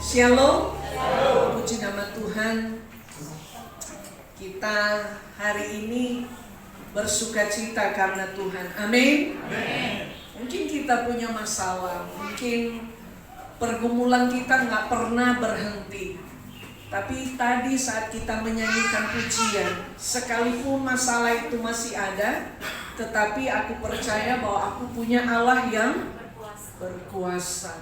Shalom. Puji nama Tuhan. Kita hari ini bersukacita karena Tuhan. Amin. Mungkin kita punya masalah, mungkin pergumulan kita nggak pernah berhenti. Tapi tadi saat kita menyanyikan pujian, sekalipun masalah itu masih ada, tetapi aku percaya bahwa aku punya Allah yang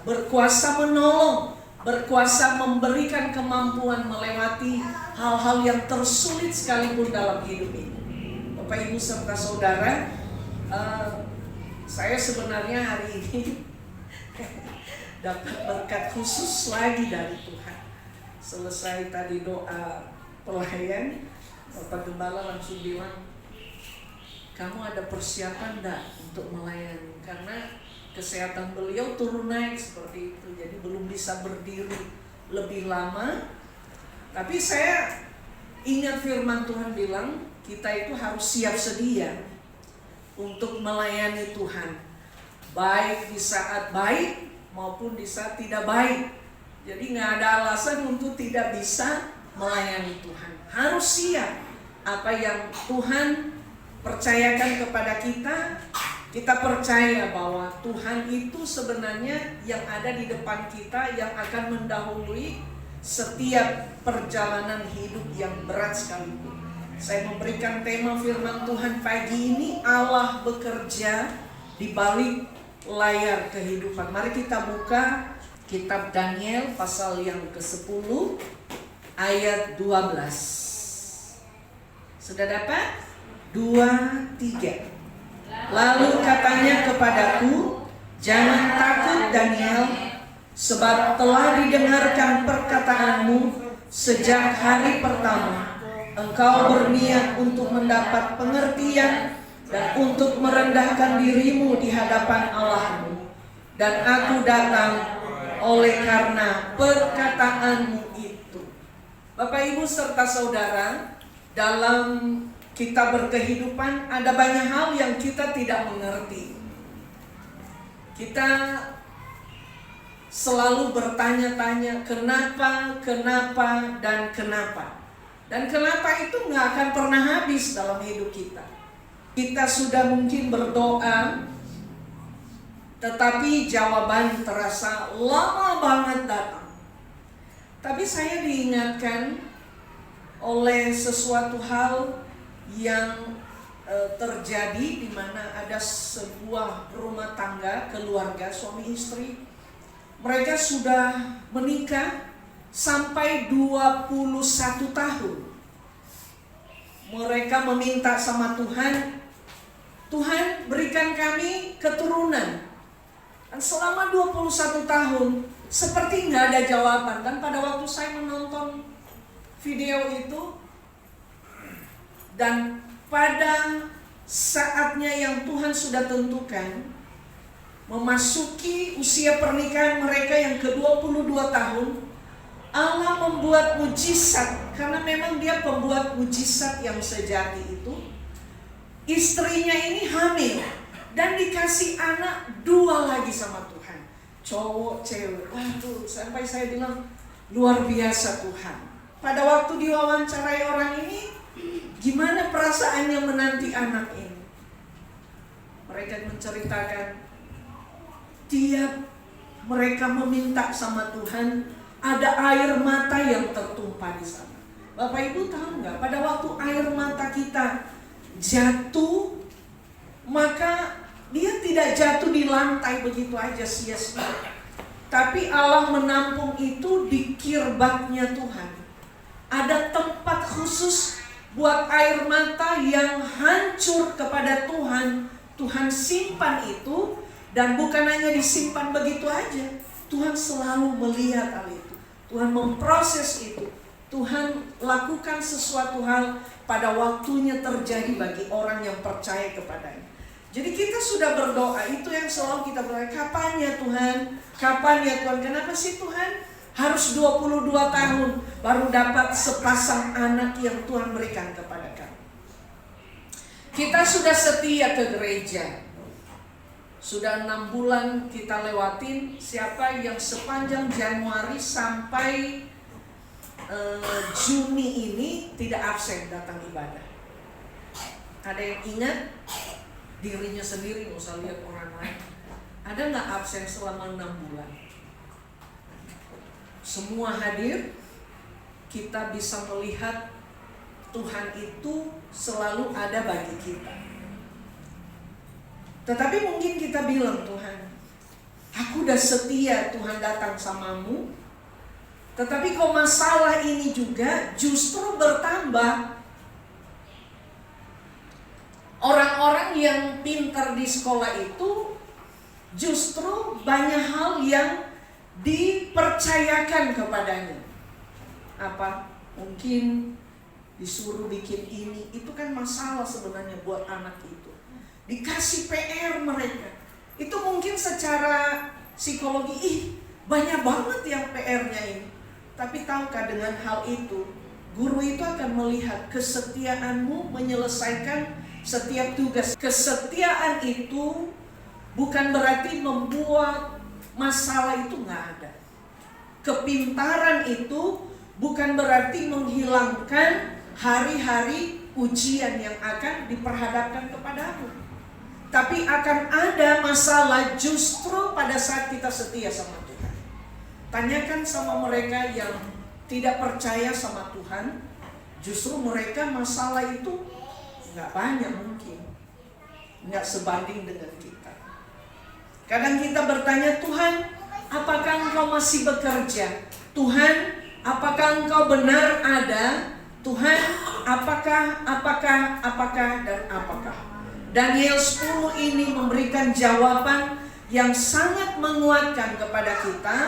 berkuasa menolong, berkuasa memberikan kemampuan melewati hal-hal yang tersulit sekalipun dalam hidup ini. Bapak Ibu serta saudara, saya sebenarnya hari ini dapat berkat khusus lagi dari Tuhan. Selesai tadi doa pelayan, Bapak Gembala langsung bilang, kamu ada persiapan enggak untuk melayani? Karena kesehatan beliau turun naik seperti itu, jadi belum bisa berdiri lebih lama. Tapi saya ingat firman Tuhan bilang, kita itu harus siap sedia untuk melayani Tuhan, baik di saat baik maupun di saat tidak baik. Jadi nggak ada alasan untuk tidak bisa melayani Tuhan. Harus siap. Apa yang Tuhan percayakan kepada kita, kita percaya bahwa Tuhan itu sebenarnya yang ada di depan kita, yang akan mendahului setiap perjalanan hidup yang berat sekalipun. Saya memberikan tema firman Tuhan pagi ini, Allah bekerja di balik layar kehidupan. Mari kita buka kitab Daniel pasal yang ke-10 ayat 12. Sudah dapat? 2, 3. Lalu katanya kepadaku, jangan takut Daniel, sebab telah didengarkan perkataanmu sejak hari pertama. Engkau berniat untuk mendapat pengertian dan untuk merendahkan dirimu di hadapan Allahmu. Dan aku datang oleh karena perkataanmu itu. Bapak Ibu serta saudara, dalam kita berkehidupan ada banyak hal yang kita tidak mengerti. Kita selalu bertanya-tanya kenapa, dan kenapa. Dan kenapa itu nggak akan pernah habis dalam hidup kita. Kita sudah mungkin berdoa, tetapi jawaban terasa lama banget datang. Tapi saya diingatkan oleh sesuatu hal yang terjadi di mana ada sebuah rumah tangga, keluarga, suami istri. Mereka sudah menikah sampai 21 tahun. Mereka meminta sama Tuhan, Tuhan berikan kami keturunan. Dan selama 21 tahun seperti nggak ada jawaban. Dan pada waktu saya menonton video itu, dan pada saatnya yang Tuhan sudah tentukan, memasuki usia pernikahan mereka yang ke-22 tahun, Allah membuat mujizat. Karena memang dia pembuat mujizat yang sejati itu. Istrinya ini hamil dan dikasih anak 2 lagi sama Tuhan, cowok cewek. Waduh, sampai saya bilang luar biasa Tuhan. Pada waktu diwawancarai orang ini, gimana perasaannya menanti anak ini? Mereka menceritakan, tiap mereka meminta sama Tuhan, ada air mata yang tertumpah di sana. Bapak Ibu tahu nggak? Pada waktu air mata kita jatuh, maka dia tidak jatuh di lantai begitu aja sia-sia. Tapi Allah menampung itu di kirbatnya Tuhan. Ada tempat khusus buat air mata yang hancur kepada Tuhan. Tuhan simpan itu, dan bukan hanya disimpan begitu aja. Tuhan selalu melihat hal itu. Tuhan memproses itu. Tuhan lakukan sesuatu hal pada waktunya terjadi bagi orang yang percaya kepadanya. Jadi kita sudah berdoa, itu yang selalu kita berdoa, kapan ya Tuhan? Kapan ya Tuhan? Kenapa sih Tuhan harus 22 tahun baru dapat sepasang anak yang Tuhan berikan kepada kami? Kita sudah setia ke gereja, Sudah 6 bulan kita lewatin. Siapa yang sepanjang Januari sampai Juni ini tidak absen datang ibadah? Ada yang ingat dirinya sendiri, nggak usah lihat orang lain. Ada nggak absen selama 6 bulan? Semua hadir. Kita bisa melihat Tuhan itu selalu ada bagi kita. Tetapi mungkin kita bilang, Tuhan, aku udah setia Tuhan datang samamu, tetapi kok masalah ini juga justru bertambah. Orang-orang yang pintar di sekolah itu justru banyak hal yang dipercayakan kepadanya. Apa? Mungkin disuruh bikin ini, itu kan masalah sebenarnya buat anak itu. Dikasih PR mereka, itu mungkin secara psikologi, banyak banget yang PR-nya ini. Tapi tahukah dengan hal itu, guru itu akan melihat kesetiaanmu menyelesaikan setiap tugas. Kesetiaan itu bukan berarti membuat masalah itu nggak ada. Kepintaran itu bukan berarti menghilangkan hari-hari ujian yang akan diperhadapkan kepadamu. Tapi akan ada masalah justru pada saat kita setia sama Tuhan. Tanyakan sama mereka yang tidak percaya sama Tuhan, justru mereka masalah itu nggak banyak mungkin, nggak sebanding dengan kita. Kadang kita bertanya, Tuhan, apakah Engkau masih bekerja? Tuhan, apakah Engkau benar ada? Tuhan, apakah, dan apakah? Daniel 10 ini memberikan jawaban yang sangat menguatkan kepada kita.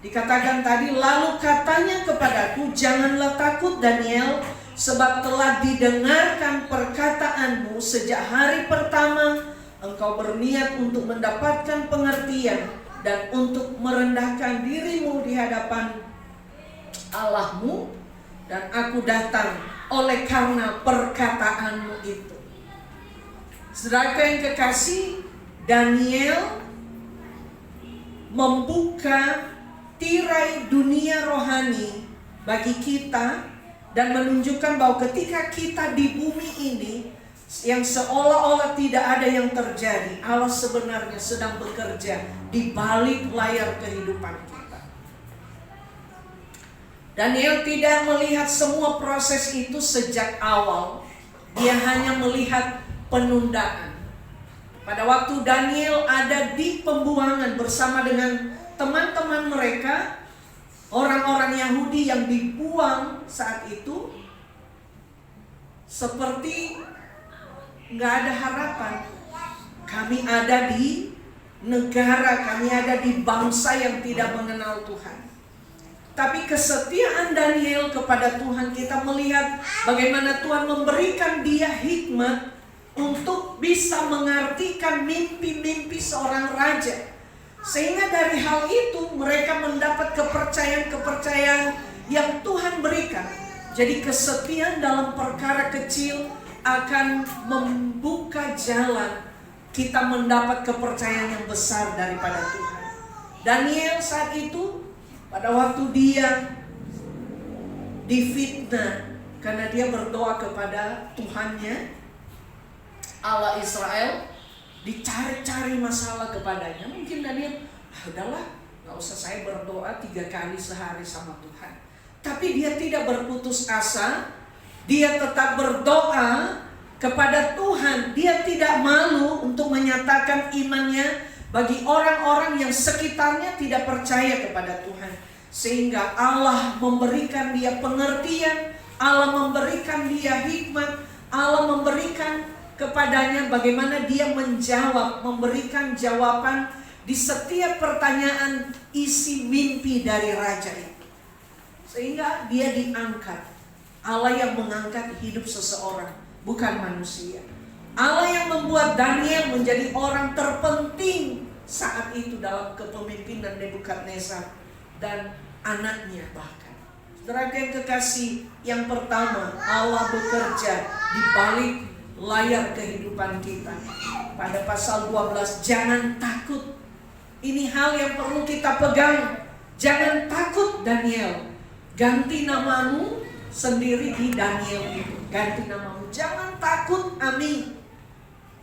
Dikatakan tadi, lalu katanya kepadaku, janganlah takut Daniel, sebab telah didengarkan perkataanmu sejak hari pertama engkau berniat untuk mendapatkan pengertian dan untuk merendahkan dirimu di hadapan Allahmu, dan aku datang oleh karena perkataanmu itu. Saudara yang kekasih, Daniel membuka tirai dunia rohani bagi kita dan menunjukkan bahwa ketika kita di bumi ini yang seolah-olah tidak ada yang terjadi, Allah sebenarnya sedang bekerja di balik layar kehidupan kita. Daniel tidak melihat semua proses itu sejak awal. Dia hanya melihat penundaan. Pada waktu Daniel ada di pembuangan bersama dengan teman-teman mereka, orang-orang Yahudi yang dibuang saat itu, seperti nggak ada harapan. Kami ada di negara, kami ada di bangsa yang tidak mengenal Tuhan. Tapi kesetiaan Daniel kepada Tuhan, kita melihat bagaimana Tuhan memberikan dia hikmat untuk bisa mengartikan mimpi-mimpi seorang raja. Sehingga dari hal itu mereka mendapat kepercayaan-kepercayaan yang Tuhan berikan. Jadi kesetiaan dalam perkara kecil akan membuka jalan kita mendapat kepercayaan yang besar daripada Tuhan. Daniel saat itu, pada waktu dia difitnah karena dia berdoa kepada Tuhannya, Allah Israel, dicari-cari masalah kepadanya. Mungkin Daniel, udahlah, gak usah saya berdoa 3 kali sehari sama Tuhan. Tapi dia tidak berputus asa. Dia tetap berdoa kepada Tuhan. Dia tidak malu untuk menyatakan imannya bagi orang-orang yang sekitarnya tidak percaya kepada Tuhan. Sehingga Allah memberikan dia pengertian, Allah memberikan dia hikmat, Allah memberikan kepadanya bagaimana dia menjawab, memberikan jawaban di setiap pertanyaan isi mimpi dari raja itu. Sehingga dia diangkat. Allah yang mengangkat hidup seseorang, bukan manusia. Allah yang membuat Daniel menjadi orang terpenting saat itu dalam kepemimpinan Nebukadnezar dan anaknya bahkan. Saudara yang kekasih, yang pertama, Allah bekerja di balik layar kehidupan kita. Pada pasal 12, jangan takut. Ini hal yang perlu kita pegang. Jangan takut Daniel. Ganti namamu sendiri di Daniel itu. Ganti namamu. Jangan takut Ami.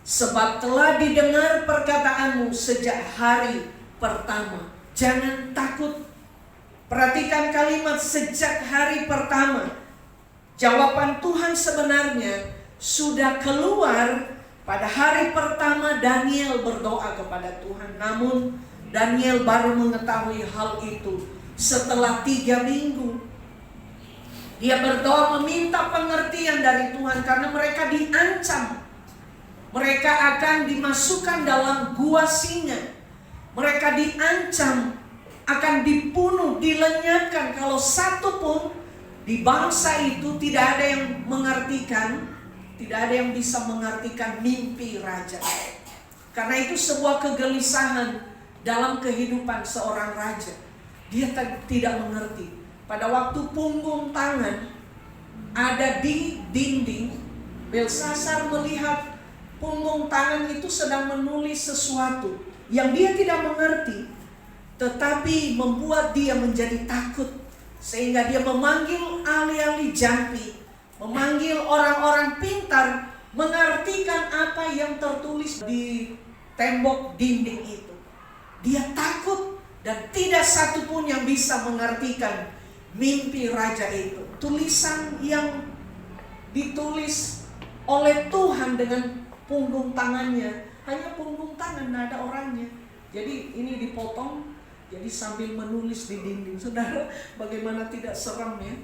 Sebab telah didengar perkataanmu sejak hari pertama. Jangan takut. Perhatikan kalimat sejak hari pertama. Jawaban Tuhan sebenarnya sudah keluar pada hari pertama Daniel berdoa kepada Tuhan. Namun Daniel baru mengetahui hal itu setelah 3 minggu. Dia berdoa meminta pengertian dari Tuhan karena mereka diancam. Mereka akan dimasukkan dalam gua singa. Mereka diancam akan dibunuh, dilenyapkan. Kalau satu pun di bangsa itu tidak ada yang mengartikan, tidak ada yang bisa mengartikan mimpi raja. Karena itu sebuah kegelisahan dalam kehidupan seorang raja. Dia tidak mengerti. Pada waktu punggung tangan ada di dinding, Belsasar melihat punggung tangan itu sedang menulis sesuatu yang dia tidak mengerti, tetapi membuat dia menjadi takut. Sehingga dia memanggil ahli-ahli jampi, memanggil orang-orang pintar, mengartikan apa yang tertulis di tembok dinding itu. Dia takut dan tidak satu pun yang bisa mengartikan mimpi raja itu. Tulisan yang ditulis oleh Tuhan dengan punggung tangannya, hanya punggung tangan, tidak ada orangnya. Jadi ini dipotong, jadi sambil menulis di dinding. Saudara, bagaimana tidak seram ya?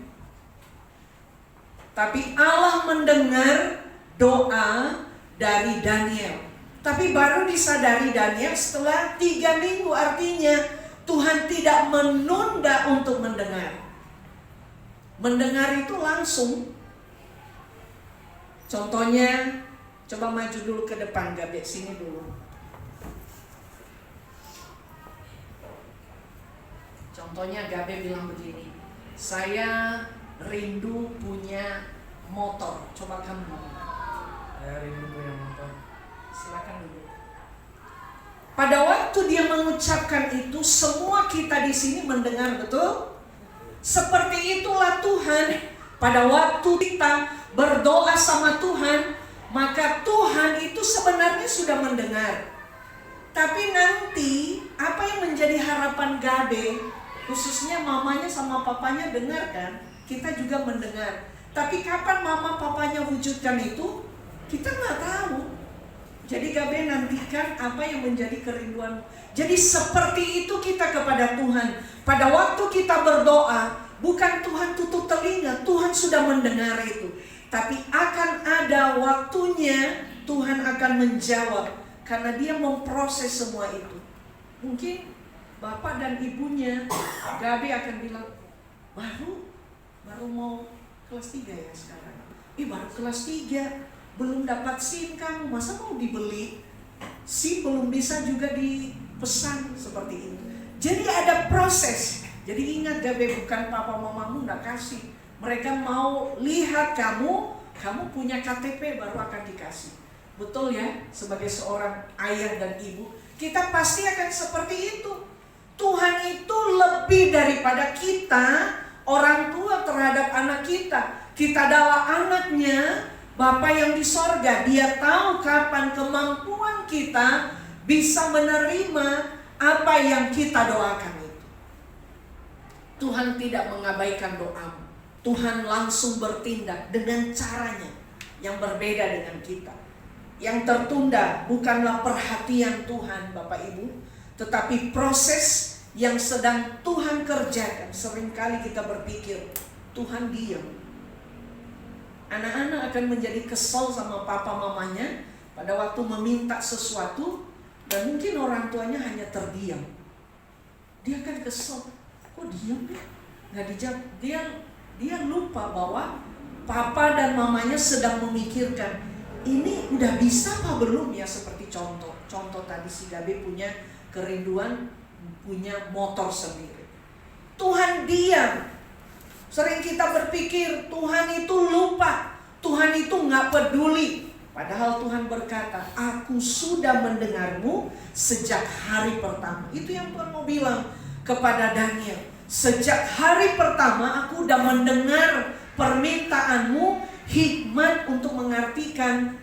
Tapi Allah mendengar doa dari Daniel. Tapi baru disadari Daniel setelah 3 minggu. Artinya Tuhan tidak menunda untuk mendengar. Mendengar itu langsung. Contohnya, coba maju dulu ke depan, Gabe, sini dulu. Contohnya Gabe bilang begini, saya rindu punya motor. Coba kamu. Saya rindu punya motor. Silakan dulu. Pada waktu dia mengucapkan itu, semua kita di sini mendengar, betul? Seperti itulah Tuhan. Pada waktu kita berdoa sama Tuhan, maka Tuhan itu sebenarnya sudah mendengar. Tapi nanti apa yang menjadi harapan Gabe, khususnya mamanya sama papanya dengar kan? Kita juga mendengar. Tapi kapan mama papanya wujudkan itu, kita nggak tahu. Jadi Gabe nantikan apa yang menjadi kerinduan. Jadi seperti itu kita kepada Tuhan. Pada waktu kita berdoa, bukan Tuhan tutup telinga, Tuhan sudah mendengar itu. Tapi akan ada waktunya Tuhan akan menjawab, karena dia memproses semua itu. Mungkin bapak dan ibunya Gabe akan bilang, baru mau kelas 3 ya sekarang. Baru kelas 3, belum dapat SIM kamu, masa mau dibeli? SIM belum bisa juga dipesan seperti itu. Jadi ada proses. Jadi ingat Gabe, bukan papa mamamu nggak kasih. Mereka mau lihat kamu punya KTP baru akan dikasih. Betul ya? Sebagai seorang ayah dan ibu, kita pasti akan seperti itu. Tuhan itu lebih daripada kita, orang tua terhadap anak kita. Kita adalah anaknya, Bapa yang di sorga. Dia tahu kapan kemampuan kita bisa menerima apa yang kita doakan itu. Tuhan tidak mengabaikan doamu. Tuhan langsung bertindak dengan caranya yang berbeda dengan kita. Yang tertunda bukanlah perhatian Tuhan Bapak Ibu, tetapi proses yang sedang Tuhan kerjakan. Seringkali kita berpikir Tuhan diam. Anak-anak akan menjadi kesal sama papa mamanya pada waktu meminta sesuatu, dan mungkin orang tuanya hanya terdiam. Dia akan kesal, kok diam ya? Nggak dijawab. Dia lupa bahwa papa dan mamanya sedang memikirkan, ini udah bisa apa belum ya? Seperti contoh tadi si Gabe punya kerinduan punya motor sendiri. Tuhan diam. Sering kita berpikir Tuhan itu lupa, Tuhan itu nggak peduli. Padahal Tuhan berkata, aku sudah mendengarmu sejak hari pertama. Itu yang Tuhan mau bilang kepada Daniel. Sejak hari pertama aku udah mendengar permintaanmu, hikmat untuk mengartikan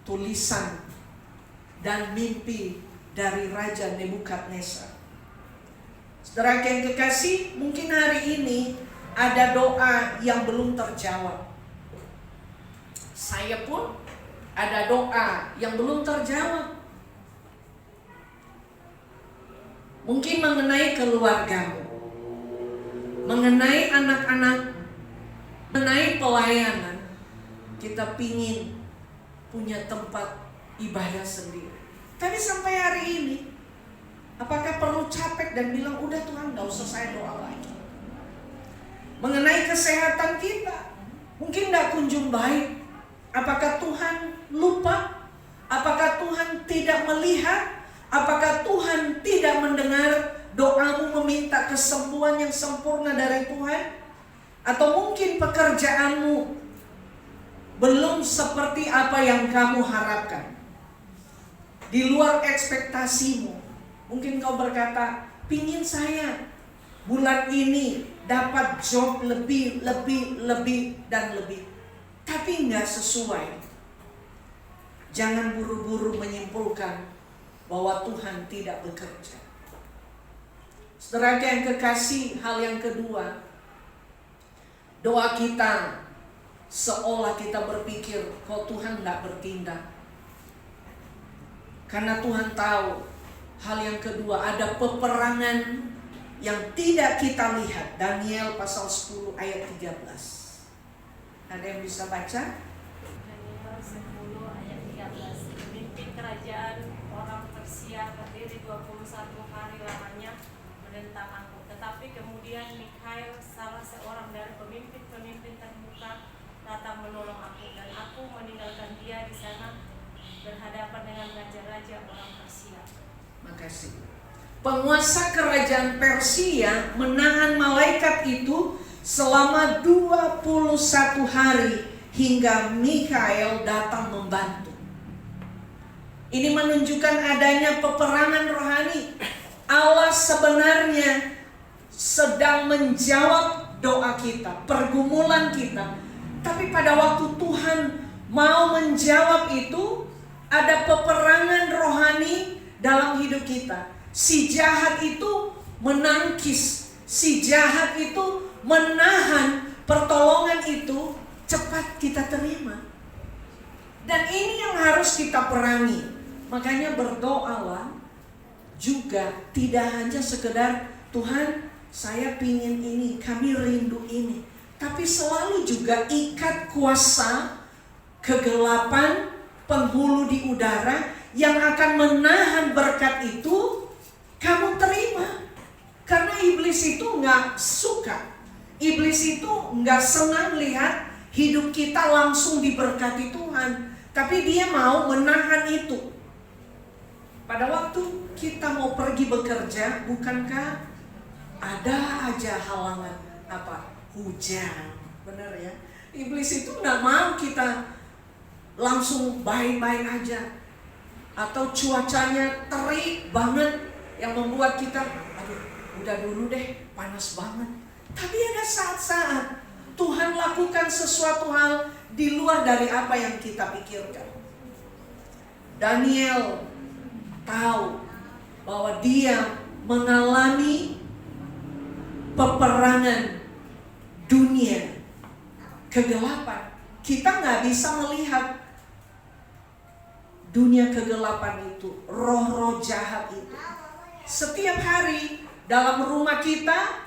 tulisan dan mimpi dari Raja Nebukadnezar. Saudara yang kekasih, mungkin hari ini ada doa yang belum terjawab. Saya pun ada doa yang belum terjawab. Mungkin mengenai keluargamu, mengenai anak-anak, mengenai pelayanan. Kita pingin punya tempat ibadah sendiri. Tapi sampai hari ini, apakah perlu capek dan bilang, udah Tuhan gak usah saya doa lagi. Mengenai kesehatan kita, mungkin gak kunjung baik. Apakah Tuhan lupa? Apakah Tuhan tidak melihat? Apakah Tuhan tidak mendengar doamu meminta kesembuhan yang sempurna dari Tuhan? Atau mungkin pekerjaanmu belum seperti apa yang kamu harapkan, di luar ekspektasimu. Mungkin kau berkata, pingin saya bulan ini dapat job lebih dan lebih, tapi nggak sesuai. Jangan buru-buru menyimpulkan bahwa Tuhan tidak bekerja. Saudara yang kekasih, hal yang kedua, doa kita seolah kita berpikir, kok Tuhan nggak bertindak. Karena Tuhan tahu. Hal yang kedua, ada peperangan yang tidak kita lihat. Daniel pasal 10 ayat 13. Ada yang bisa baca? Daniel 10 ayat 13. Pemimpin kerajaan orang Persia berdiri 21 hari lamanya menentang aku. Tetapi kemudian Mikhail, salah seorang dari pemimpin-pemimpin terbuka, datang menolong aku, dan aku meninggalkan dia di sana berhadapan dengan raja-raja orang Persia. Makasih. Penguasa kerajaan Persia menahan malaikat itu selama 21 hari hingga Mikhail datang membantu. Ini menunjukkan adanya peperangan rohani. Allah sebenarnya sedang menjawab doa kita, pergumulan kita. Tapi pada waktu Tuhan mau menjawab itu, ada peperangan rohani dalam hidup kita. Si jahat itu menangkis, si jahat itu menahan pertolongan itu cepat kita terima. Dan ini yang harus kita perangi. Makanya berdoalah juga, tidak hanya sekedar Tuhan saya pingin ini, kami rindu ini, tapi selalu juga ikat kuasa kegelapan penghulu di udara yang akan menahan berkat itu, kamu terima. Karena iblis itu gak suka, iblis itu gak senang lihat hidup kita langsung diberkati Tuhan, tapi dia mau menahan itu. Pada waktu kita mau pergi bekerja, bukankah ada aja halangan? Apa? Hujan. Benar ya? Iblis itu gak mau kita langsung baik-baik aja. Atau cuacanya terik banget yang membuat kita, aduh udah dulu deh, panas banget. Tapi ada saat-saat Tuhan lakukan sesuatu hal di luar dari apa yang kita pikirkan. Daniel tahu bahwa dia mengalami peperangan dunia kegelapan. Kita gak bisa melihat dunia kegelapan itu, roh-roh jahat itu. Setiap hari dalam rumah kita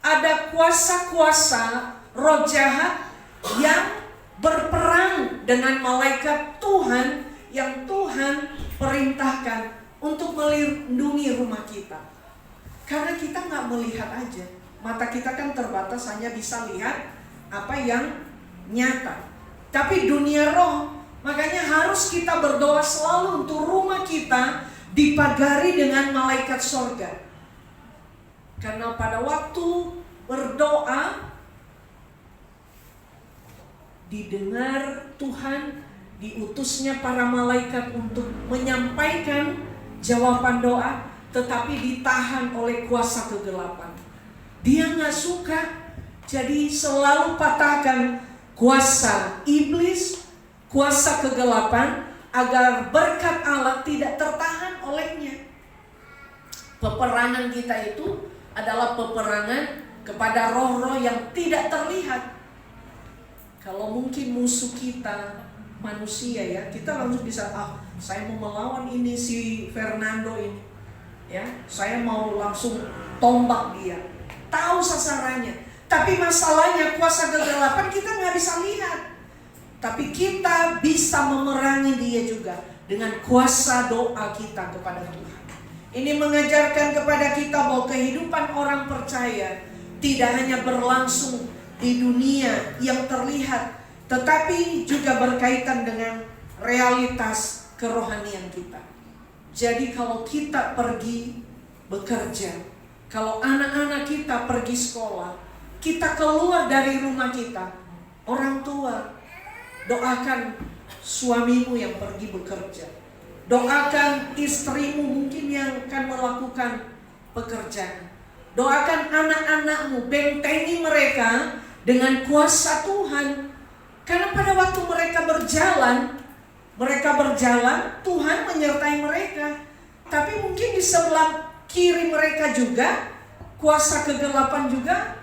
ada kuasa-kuasa roh jahat yang berperang dengan malaikat Tuhan yang Tuhan perintahkan untuk melindungi rumah kita. Karena kita gak melihat aja. Mata kita kan terbatas, hanya bisa lihat apa yang nyata. Tapi dunia roh, makanya harus kita berdoa selalu untuk rumah kita dipagari dengan malaikat sorga. Karena pada waktu berdoa, didengar Tuhan, diutusnya para malaikat untuk menyampaikan jawaban doa, tetapi ditahan oleh kuasa kegelapan. Dia nggak suka, jadi selalu patahkan kuasa iblis, kuasa kegelapan, agar berkat Allah tidak tertahan olehnya. Peperangan kita itu adalah peperangan kepada roh-roh yang tidak terlihat. Kalau mungkin musuh kita manusia ya, kita langsung bisa, saya mau melawan ini si Fernando ini, ya, saya mau langsung tombak dia, tahu sasarannya. Tapi masalahnya kuasa kegelapan kita nggak bisa lihat, tapi kita bisa memerangi dia juga dengan kuasa doa kita kepada Tuhan. Ini mengajarkan kepada kita bahwa kehidupan orang percaya tidak hanya berlangsung di dunia yang terlihat, tetapi juga berkaitan dengan realitas kerohanian kita. Jadi kalau kita pergi bekerja, kalau anak-anak kita pergi sekolah, kita keluar dari rumah kita, orang tua, doakan suamimu yang pergi bekerja, doakan istrimu mungkin yang akan melakukan pekerjaan, doakan anak-anakmu, bentengi mereka dengan kuasa Tuhan. Karena pada waktu mereka berjalan, Tuhan menyertai mereka. Tapi mungkin di sebelah kiri mereka juga, kuasa kegelapan juga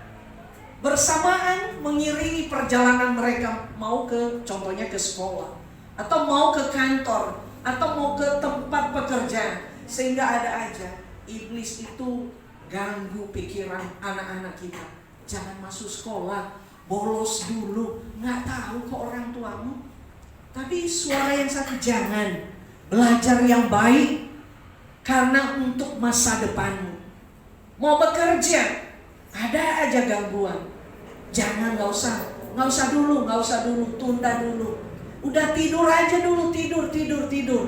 bersamaan mengiringi perjalanan mereka, mau ke, contohnya ke sekolah, atau mau ke kantor, atau mau ke tempat pekerjaan. Sehingga ada aja iblis itu ganggu pikiran anak-anak kita. Jangan masuk sekolah, bolos dulu, nggak tahu kok orang tuamu. Tapi suara yang satu, jangan, belajar yang baik, karena untuk masa depanmu. Mau bekerja, ada aja gangguan. Jangan, nggak usah dulu, tunda dulu. Udah tidur aja dulu, tidur.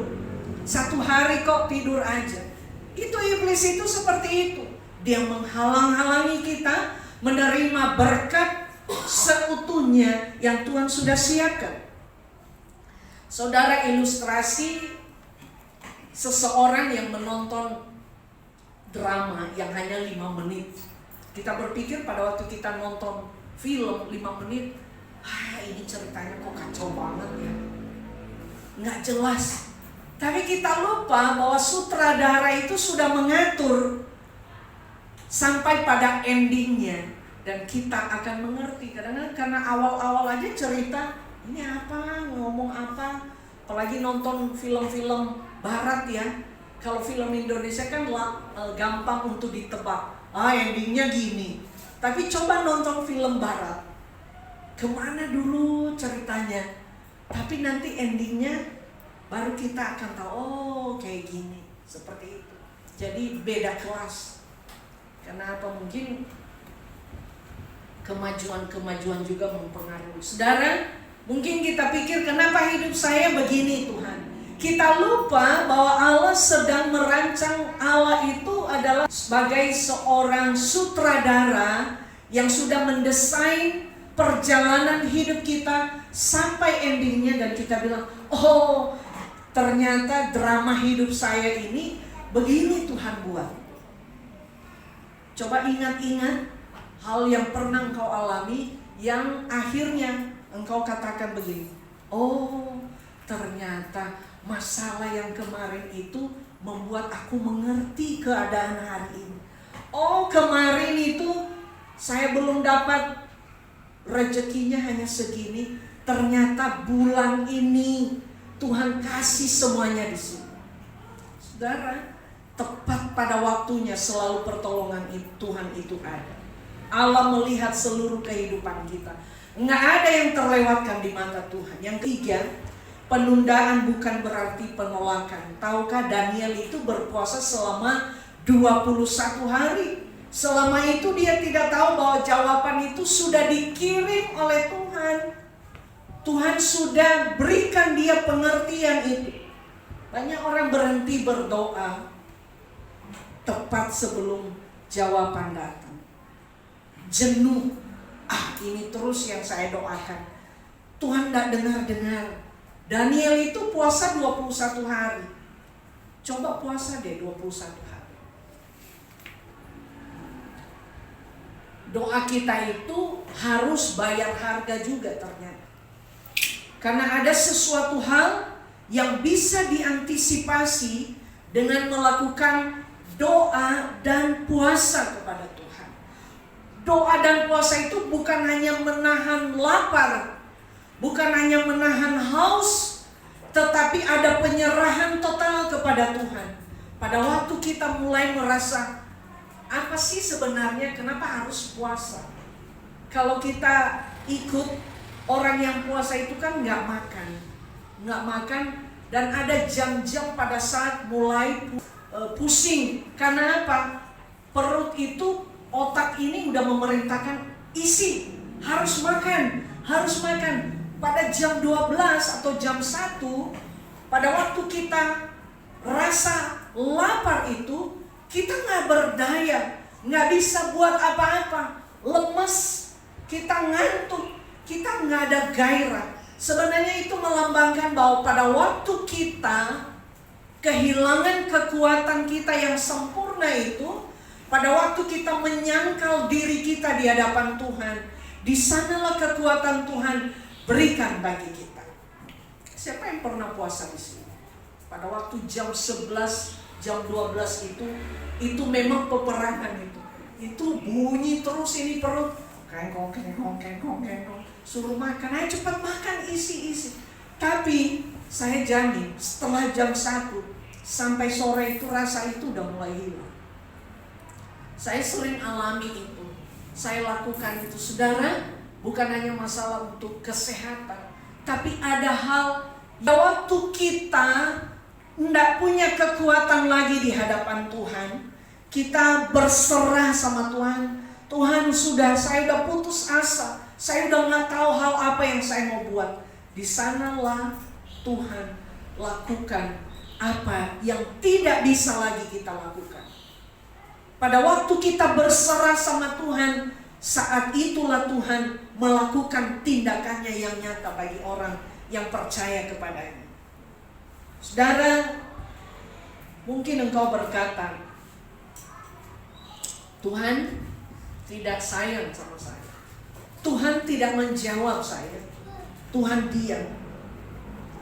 Satu hari kok tidur aja. Itu iblis itu seperti itu. Dia menghalang-halangi kita menerima berkat seutuhnya yang Tuhan sudah siapkan. Saudara, ilustrasi seseorang yang menonton drama yang hanya 5 menit. Kita berpikir pada waktu kita nonton film 5 menit, ini ceritanya kok kacau banget ya, nggak jelas. Tapi kita lupa bahwa sutradara itu sudah mengatur sampai pada endingnya, dan kita akan mengerti. Kadang-kadang karena awal-awal aja cerita, ini apa, ngomong apa, apalagi nonton film-film barat ya. Kalau film Indonesia kan gampang untuk ditebak, endingnya gini. Tapi coba nonton film barat, kemana dulu ceritanya, tapi nanti endingnya baru kita akan tahu, kayak gini, seperti itu. Jadi beda kelas. Kenapa? Mungkin kemajuan juga mempengaruhi. Saudara, mungkin kita pikir, kenapa hidup saya begini Tuhan? Kita lupa bahwa Allah sedang merancang. Allah itu adalah sebagai seorang sutradara yang sudah mendesain perjalanan hidup kita sampai endingnya, dan kita bilang, ternyata drama hidup saya ini begini Tuhan buat. Coba ingat-ingat hal yang pernah engkau alami, yang akhirnya engkau katakan begini, ternyata masalah yang kemarin itu membuat aku mengerti keadaan hari ini. Kemarin itu saya belum dapat rezekinya hanya segini, ternyata bulan ini Tuhan kasih semuanya di sini. Saudara, tepat pada waktunya selalu pertolongan Tuhan itu ada. Allah melihat seluruh kehidupan kita. Nggak ada yang terlewatkan di mata Tuhan. Yang ketiga, penundaan bukan berarti penolakan. Tahukah Daniel itu berpuasa selama 21 hari. Selama itu dia tidak tahu bahwa jawaban itu sudah dikirim oleh Tuhan. Tuhan sudah berikan dia pengertian itu. Banyak orang berhenti berdoa tepat sebelum jawaban datang. Jenuh, ini terus yang saya doakan. Tuhan tidak dengar-dengar. Daniel itu puasa 21 hari. Coba puasa deh 21 hari. Doa kita itu harus bayar harga juga ternyata. Karena ada sesuatu hal yang bisa diantisipasi dengan melakukan doa dan puasa kepada Tuhan. Doa dan puasa itu bukan hanya menahan lapar, bukan hanya menahan haus, tetapi ada penyerahan total kepada Tuhan. Pada waktu kita mulai merasa, apa sih sebenarnya kenapa harus puasa? Kalau kita ikut orang yang puasa itu kan nggak makan, dan ada jam-jam pada saat mulai pusing. Karena apa? Perut itu, otak ini udah memerintahkan isi, harus makan. Pada jam 12 atau jam 1, pada waktu kita rasa lapar itu, kita nggak berdaya, nggak bisa buat apa-apa, lemes, kita ngantuk, kita nggak ada gairah. Sebenarnya itu melambangkan bahwa pada waktu kita kehilangan kekuatan kita yang sempurna itu, pada waktu kita menyangkal diri kita di hadapan Tuhan, di sanalah kekuatan Tuhan berikan bagi kita. Siapa yang pernah puasa di sini? Pada waktu jam 11, jam 12 itu memang peperangan itu. Itu bunyi terus ini perut. Kengkong. Suruh makan, ayo cepat makan, isi. Tapi saya jamin setelah jam 1 sampai sore itu rasa itu udah mulai hilang. Saya sering alami itu. Saya lakukan itu, saudara. Bukan hanya masalah untuk kesehatan, tapi ada hal waktu kita tidak punya kekuatan lagi di hadapan Tuhan, kita berserah sama Tuhan. Tuhan, saya udah putus asa, saya udah nggak tahu hal apa yang saya mau buat. Di sanalah Tuhan lakukan apa yang tidak bisa lagi kita lakukan. Pada waktu kita berserah sama Tuhan, saat itulah Tuhan melakukan tindakannya yang nyata bagi orang yang percaya kepadanya. Saudara, mungkin engkau berkata, Tuhan tidak sayang sama saya, Tuhan tidak menjawab saya, Tuhan diam.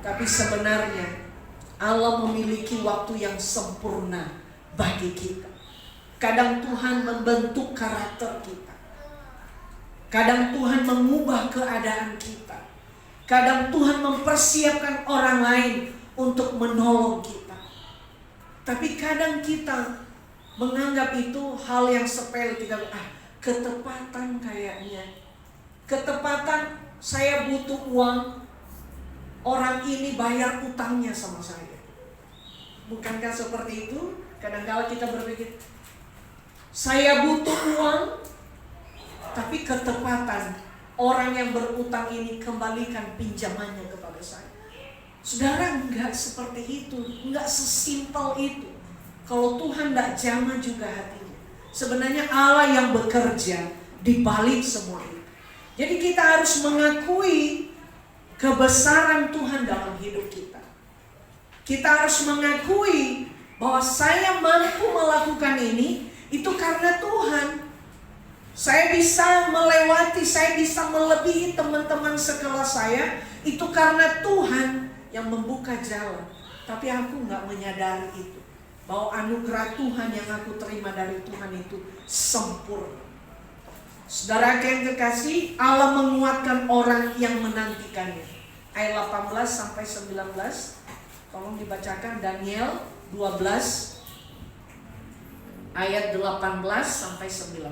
Tapi sebenarnya Allah memiliki waktu yang sempurna bagi kita. Kadang Tuhan membentuk karakter kita, kadang Tuhan mengubah keadaan kita, kadang Tuhan mempersiapkan orang lain untuk menolong kita. Tapi kadang kita menganggap itu hal yang sepele, ketepatan kayaknya. Ketepatan, saya butuh uang, orang ini bayar utangnya sama saya. Bukankah seperti itu? Kadang-kala kita berpikir, saya butuh uang, tapi ketepatan, orang yang berutang ini kembalikan pinjamannya kepada saya. Saudara, enggak seperti itu, enggak sesimpel itu. Kalau Tuhan enggak jamah juga hatinya. Sebenarnya Allah yang bekerja di balik semua itu. Jadi kita harus mengakui kebesaran Tuhan dalam hidup kita. Kita harus mengakui bahwa saya mampu melakukan ini, itu karena Tuhan. Saya bisa melewati, saya bisa melebihi teman-teman sekelas saya, itu karena Tuhan yang membuka jalan. Tapi aku gak menyadari itu, bahwa anugerah Tuhan yang aku terima dari Tuhan itu sempurna. Saudara yang kekasih, Allah menguatkan orang yang menantikannya. Ayat 18 sampai 19, tolong dibacakan Daniel 12 ayat 18 sampai 19.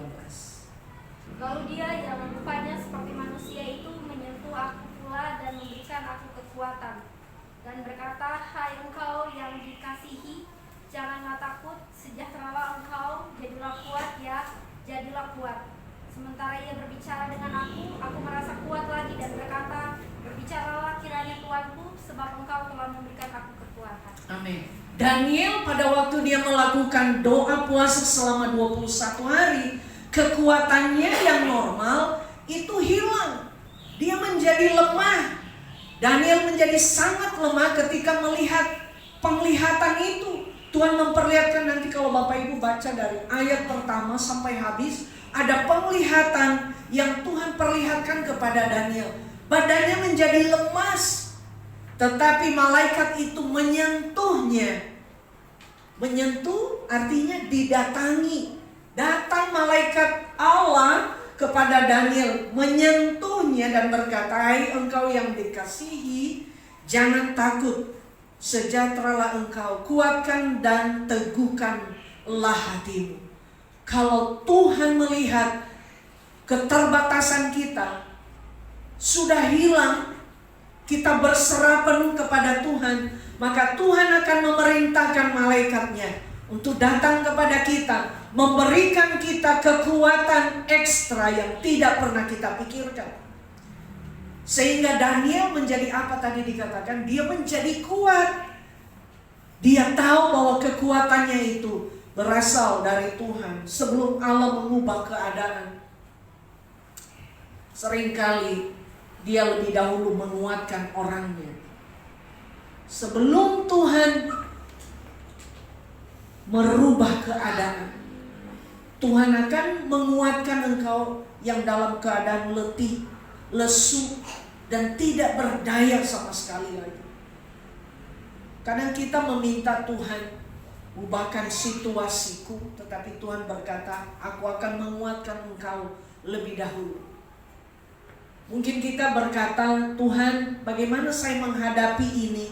Lalu dia yang rupanya seperti manusia itu menyentuh aku pula dan memberikan aku kekuatan, dan berkata, hai engkau yang dikasihi, janganlah takut, sejahteralah engkau, jadilah kuat ya, jadilah kuat. Sementara ia berbicara dengan aku merasa kuat lagi dan berkata, berbicaralah kiranya Tuanku, sebab engkau telah memberikan aku kekuatan. Amin. Daniel pada waktu dia melakukan doa puasa selama 21 hari, kekuatannya yang normal itu hilang. Dia menjadi lemah. Daniel menjadi sangat lemah ketika melihat penglihatan itu. Tuhan memperlihatkan, nanti kalau Bapak Ibu baca dari ayat pertama sampai habis, ada penglihatan yang Tuhan perlihatkan kepada Daniel. Badannya menjadi lemas, tetapi malaikat itu menyentuhnya. Menyentuh artinya didatangi. Datang malaikat Allah kepada Daniel, menyentuhnya dan berkata, "Hai engkau yang dikasihi, jangan takut. Sejahteralah engkau, kuatkan dan teguhkanlah hatimu." Kalau Tuhan melihat keterbatasan kita sudah hilang, kita berserah penuh kepada Tuhan, maka Tuhan akan memerintahkan malaikatnya untuk datang kepada kita, memberikan kita kekuatan ekstra yang tidak pernah kita pikirkan. Sehingga Daniel menjadi apa tadi dikatakan? Dia menjadi kuat. Dia tahu bahwa kekuatannya itu berasal dari Tuhan. Sebelum Allah mengubah keadaan, seringkali dia lebih dahulu menguatkan orangnya. Sebelum Tuhan merubah keadaan, Tuhan akan menguatkan engkau yang dalam keadaan letih, lesu, dan tidak berdaya sama sekali lagi. Kadang kita meminta Tuhan, ubahkan situasiku, tetapi Tuhan berkata, aku akan menguatkan engkau lebih dahulu. Mungkin kita berkata, Tuhan, bagaimana saya menghadapi ini?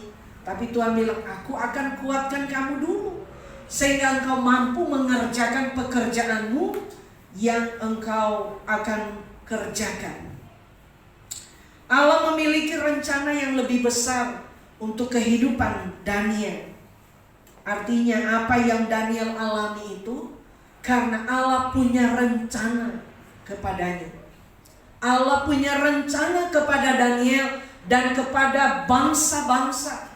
Tapi Tuhan bilang, aku akan kuatkan kamu dulu, sehingga engkau mampu mengerjakan pekerjaanmu yang engkau akan kerjakan. Allah memiliki rencana yang lebih besar untuk kehidupan Daniel. Artinya apa yang Daniel alami itu karena Allah punya rencana kepadanya. Allah punya rencana kepada Daniel dan kepada bangsa-bangsa.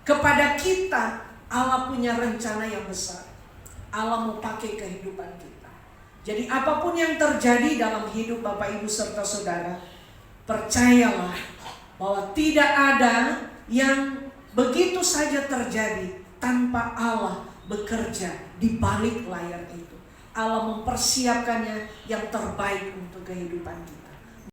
Kepada kita Allah punya rencana yang besar. Allah mau pakai kehidupan kita. Jadi apapun yang terjadi dalam hidup Bapak Ibu serta Saudara, percayalah bahwa tidak ada yang begitu saja terjadi tanpa Allah bekerja di balik layar itu. Allah mempersiapkannya yang terbaik untuk kehidupan kita.